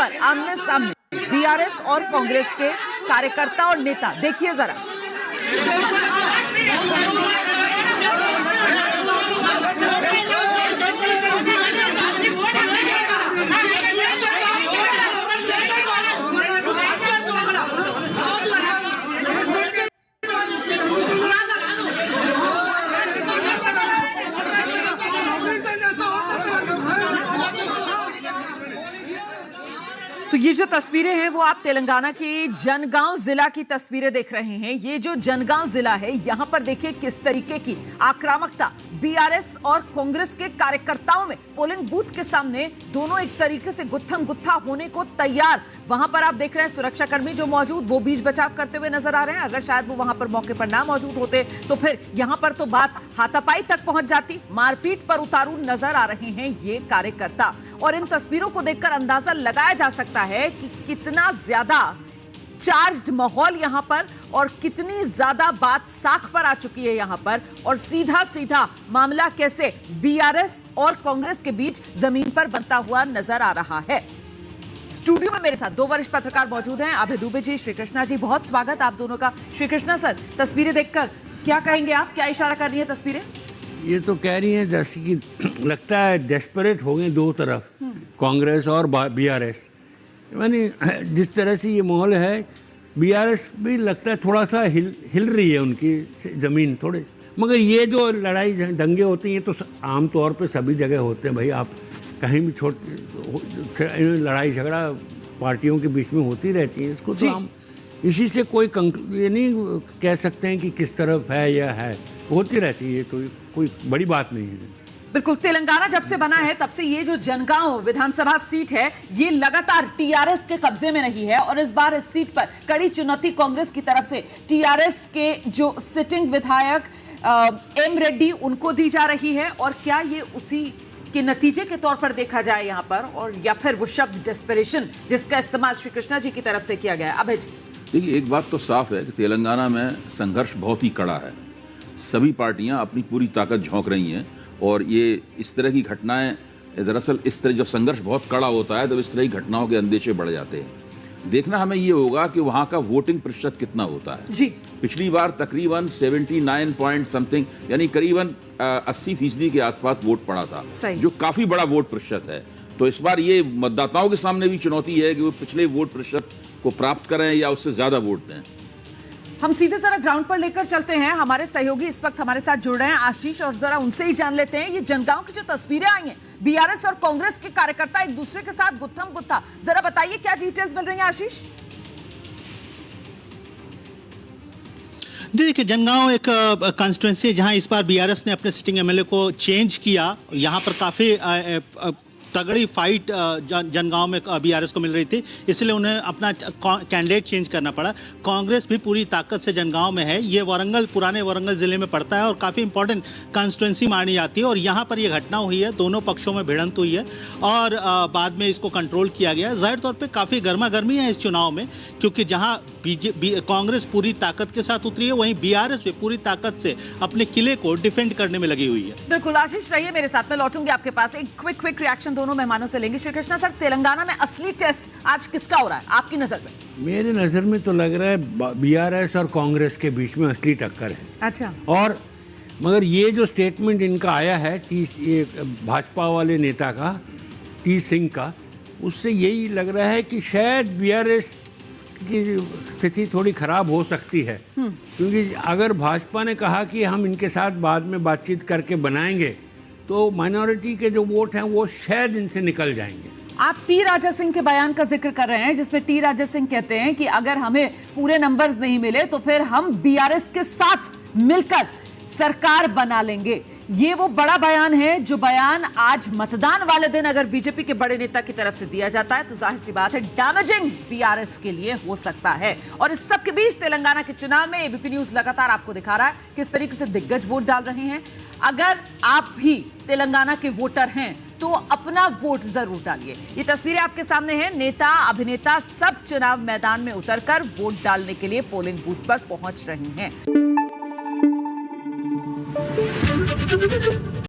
पर आमने सामने बीआरएस और कांग्रेस के कार्यकर्ता और नेता। देखिए जरा। तो ये जो तस्वीरें हैं वो आप तेलंगाना के जनगांव जिला की तस्वीरें देख रहे हैं। ये जो जनगांव जिला है, यहां पर देखिए किस तरीके की आक्रामकता बीआरएस और कांग्रेस के कार्यकर्ताओं में। पोलिंग बूथ के सामने दोनों एक तरीके से गुत्थम गुत्था होने को तैयार। वहां पर आप देख रहे हैं सुरक्षाकर्मी जो मौजूद, वो बीच बचाव करते हुए नजर आ रहे हैं। अगर शायद वो वहां पर मौके पर ना मौजूद होते तो फिर यहां पर तो बात हाथापाई तक पहुंच जाती। मारपीट पर उतारू नजर आ रहे हैं ये कार्यकर्ता, और इन तस्वीरों को देखकर अंदाजा लगाया जा सकता है कि कितना ज्यादा चार्ज्ड माहौल यहां पर, और कितनी ज्यादा बात साख पर आ चुकी है यहां पर, और सीधा सीधा मामला कैसे बीआरएस और कांग्रेस के बीच जमीन पर बनता हुआ नजर आ रहा है। स्टूडियो में मेरे साथ दो वरिष्ठ पत्रकार मौजूद हैं, अभय दुबे जी, श्री कृष्णा जी। बहुत स्वागत आप दोनों का। श्री कृष्णा सर, तस्वीरें देखकर क्या कहेंगे आप? क्या इशारा कर रही है तस्वीरें? ये तो कह रही हैं जैसे कि लगता है डेस्परेट हो गए दो तरफ, कांग्रेस और बीआरएस। यानी जिस तरह से ये माहौल है, बीआरएस भी लगता है थोड़ा सा हिल रही है उनकी ज़मीन थोड़े। मगर ये जो लड़ाई दंगे होते हैं ये तो आम तौर पे सभी जगह होते हैं भाई। आप कहीं भी लड़ाई झगड़ा पार्टियों के बीच में होती रहती है। इसको तो हम इसी से कोई ये नहीं कह सकते हैं कि किस तरफ है या है, होती रहती है, तो कोई बड़ी बात नहीं है। बिल्कुल। तेलंगाना जब से बना है तब से ये जो जनगांव विधानसभा सीट है ये लगातार टीआरएस के कब्जे में रही है, और इस बार इस सीट पर कड़ी चुनौती कांग्रेस की तरफ से टीआरएस के जो सिटिंग विधायक एम रेड्डी उनको दी जा रही है। और क्या ये उसी के नतीजे के तौर पर देखा जाए यहाँ पर, और या फिर वो शब्द डेस्परेशन जिसका इस्तेमाल श्री कृष्णा जी की तरफ से किया गया? अभय जी, देखिए, एक बात तो साफ है कि तेलंगाना में संघर्ष बहुत ही कड़ा है। सभी पार्टियां अपनी पूरी ताकत झोंक रही हैं, और ये इस तरह की घटनाएं, दरअसल इस तरह जब संघर्ष बहुत कड़ा होता है तब इस तरह की घटनाओं के अंदेशे बढ़ जाते हैं। देखना हमें ये होगा कि वहाँ का वोटिंग प्रतिशत कितना होता है जी। पिछली बार तकरीबन 79 पॉइंट समथिंग, यानी करीबन 80% के आसपास वोट पड़ा था, जो काफ़ी बड़ा वोट प्रतिशत है। तो इस बार ये मतदाताओं के सामने भी चुनौती है कि वो पिछले वोट प्रतिशत को प्राप्त करें या उससे ज़्यादा वोट दें। हम सीधे जरा ग्राउंड पर लेकर चलते हैं। हमारे सहयोगी इस वक्त हमारे साथ जुड़ रहे हैं, आशीष, और जरा उनसे ही जान लेते हैं ये जनगांव की जो तस्वीरें आई हैं, बीआरएस और कांग्रेस के कार्यकर्ता एक दूसरे के साथ गुत्थम गुत्था, जरा बताइए क्या डिटेल्स मिल रही हैं आशीष? देखिए, जनगांव एक कॉन्स्टिट्यूएंसी है जहां इस बार बीआरएस ने अपने सिटिंग एमएलए को चेंज किया। यहां पर काफ़ी तगड़ी फाइट जनगांव में बीआरएस को मिल रही थी, इसलिए उन्हें अपना कैंडिडेट चेंज करना पड़ा। कांग्रेस भी पूरी ताकत से जनगांव में है। ये वारंगल, पुराने वारंगल जिले में पड़ता है और काफ़ी इंपॉर्टेंट कॉन्स्टिट्यूएंसी मानी जाती है। और यहाँ पर ये घटना हुई है, दोनों पक्षों में भिड़ंत हुई है और बाद में इसको कंट्रोल किया गया। जाहिर तौर पर काफ़ी गर्मा गर्मी है इस चुनाव में, क्योंकि जहाँ कांग्रेस पूरी ताकत के साथ उतरी है, वहीं बीआरएस भी पूरी ताकत से अपने किले को डिफेंड करने में लगी हुई है। बिल्कुल आशीष, रहिए मेरे साथ, मैं लौटूंगी आपके पास। एक क्विक रिएक्शन दोनों मेहमानों से लेंगे। श्री कृष्णा सर, तेलंगाना में असली टेस्ट आज किसका हो रहा है आपकी नजर में? मेरे नजर में तो लग रहा है बीआरएस और कांग्रेस के बीच में असली टक्कर है। अच्छा। और मगर ये जो स्टेटमेंट इनका आया है भाजपा वाले नेता का, टी सिंह का, उससे यही लग रहा है कि शायद बीआरएस की स्थिति थोड़ी खराब हो सकती है। क्योंकि अगर भाजपा ने कहा कि हम इनके साथ बाद में बातचीत करके बनाएंगे, तो माइनॉरिटी के जो वोट हैं वो शायद इनसे निकल जाएंगे। आप टी राजा सिंह के बयान का जिक्र कर रहे हैं, जिसमें टी राजा सिंह कहते हैं कि अगर हमें पूरे नंबर्स नहीं मिले तो फिर हम बीआरएस के साथ मिलकर सरकार बना लेंगे। ये वो बड़ा बयान है जो बयान आज मतदान वाले दिन अगर बीजेपी के बड़े नेता की तरफ से दिया जाता है तो जाहिर सी बात है डैमेजिंग बीआरएस के लिए हो सकता है। और इस सब के बीच तेलंगाना के चुनाव में एबीपी न्यूज लगातार आपको दिखा रहा है किस तरीके से दिग्गज वोट डाल रहे हैं। अगर आप भी तेलंगाना के वोटर हैं तो अपना वोट जरूर डालिए। ये तस्वीरें आपके सामने हैं, नेता अभिनेता सब चुनाव मैदान में उतरकर वोट डालने के लिए पोलिंग बूथ पर पहुंच रहे हैं।